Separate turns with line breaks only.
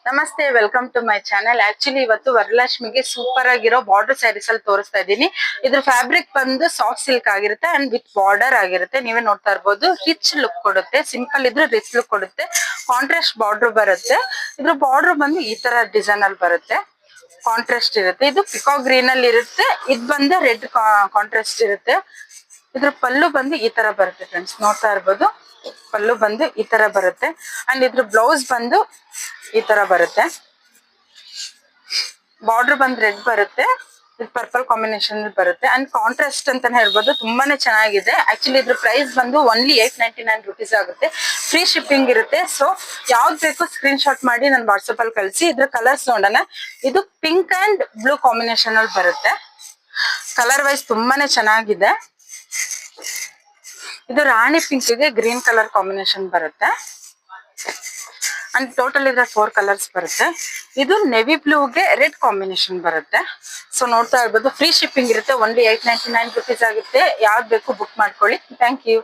ನಮಸ್ತೆ, welcome to my channel. Actually ಇವತ್ತು ವರಲಕ್ಷ್ಮಿಗೆ ಸೂಪರ್ ಆಗಿರೋ ಬಾರ್ಡರ್ ಸ್ಯಾರೀಸ್ ಅಲ್ಲಿ ತೋರಿಸ್ತಾ ಇದ್ದೀನಿ. ಇದ್ರ ಫ್ಯಾಬ್ರಿಕ್ ಬಂದು ಸಾಫ್ಟ್ ಸಿಲ್ಕ್ ಆಗಿರುತ್ತೆ ಅಂಡ್ ವಿತ್ ಬಾರ್ಡರ್ ಆಗಿರುತ್ತೆ. ನೀವೇ ನೋಡ್ತಾ ಇರ್ಬೋದು. ರಿಚ್ ಲುಕ್ ಕೊಡುತ್ತೆ. ಸಿಂಪಲ್ ಇದ್ರೆ ರಿಚ್ ಲುಕ್ ಕೊಡುತ್ತೆ. ಕಾಂಟ್ರಾಸ್ಟ್ ಬಾರ್ಡರ್ ಬರುತ್ತೆ. ಇದ್ರ ಬಾರ್ಡರ್ ಬಂದು ಈ ತರ ಡಿಸೈನ್ ಅಲ್ಲಿ ಬರುತ್ತೆ. ಕಾಂಟ್ರಾಸ್ಟ್ ಇರುತ್ತೆ. ಇದು ಪಿಕಾ ಗ್ರೀನ್ ಅಲ್ಲಿ ಇರುತ್ತೆ. ಇದು ಬಂದು ರೆಡ್ ಕಾಂಟ್ರಾಸ್ಟ್ ಇರುತ್ತೆ. ಇದ್ರ ಪಲ್ಲು ಬಂದು ಈ ತರ ಬರುತ್ತೆ ಫ್ರೆಂಡ್ಸ್, ನೋಡ್ತಾ ಇರ್ಬೋದು. ಪಲ್ಲು ಬಂದು ಈ ತರ ಬರುತ್ತೆ ಅಂಡ್ ಇದ್ರ ಬ್ಲೌಸ್ ಬಂದು ಈ ತರ ಬರುತ್ತೆ. ಬಾರ್ಡರ್ ಬಂದು ರೆಡ್ ಬರುತ್ತೆ, ಪರ್ಪಲ್ ಕಾಂಬಿನೇಷನ್ ಬರುತ್ತೆ ಅಂಡ್ ಕಾಂಟ್ರಾಸ್ಟ್ ಅಂತಾನೆ ಹೇಳ್ಬೋದು. ತುಂಬಾನೇ ಚೆನ್ನಾಗಿದೆ. ಆಕ್ಚುಲಿ ಇದ್ರ ಪ್ರೈಸ್ ಬಂದು ಓನ್ಲಿ 899 rupees ಆಗುತ್ತೆ. ಫ್ರೀ ಶಿಪ್ಪಿಂಗ್ ಇರುತ್ತೆ. ಸೊ ಯಾವ್ದು ಬೇಕು ಸ್ಕ್ರೀನ್ ಶಾಟ್ ಮಾಡಿ ನನ್ನ ವಾಟ್ಸಪ್ ಅಲ್ಲಿ ಕಳಿಸಿ. ಇದ್ರ ಕಲರ್ಸ್ ನೋಡೋಣ. ಇದು ಪಿಂಕ್ ಅಂಡ್ ಬ್ಲೂ ಕಾಂಬಿನೇಷನ್ ಅಲ್ಲಿ ಬರುತ್ತೆ. ಕಲರ್ ವೈಸ್ ತುಂಬಾನೇ ಚೆನ್ನಾಗಿದೆ. ಇದು ರಾಣಿ ಪಿಂಕ್ ಗೆ ಗ್ರೀನ್ ಕಲರ್ ಕಾಂಬಿನೇಷನ್ ಬರುತ್ತೆ ಅಂಡ್ ಟೋಟಲ್ ಇದ್ರೆ 4 ಕಲರ್ಸ್ ಬರುತ್ತೆ. ಇದು ನೆವಿ ಬ್ಲೂಗೆ ರೆಡ್ ಕಾಂಬಿನೇಷನ್ ಬರುತ್ತೆ. ಸೊ ನೋಡ್ತಾ ಇರ್ಬೋದು. ಫ್ರೀ ಶಿಪ್ಪಿಂಗ್ ಇರುತ್ತೆ. ಓನ್ಲಿ 899 rupees ಆಗುತ್ತೆ. ಯಾವ್ದು ಬೇಕು ಬುಕ್ ಮಾಡ್ಕೊಳ್ಳಿ. Thank you.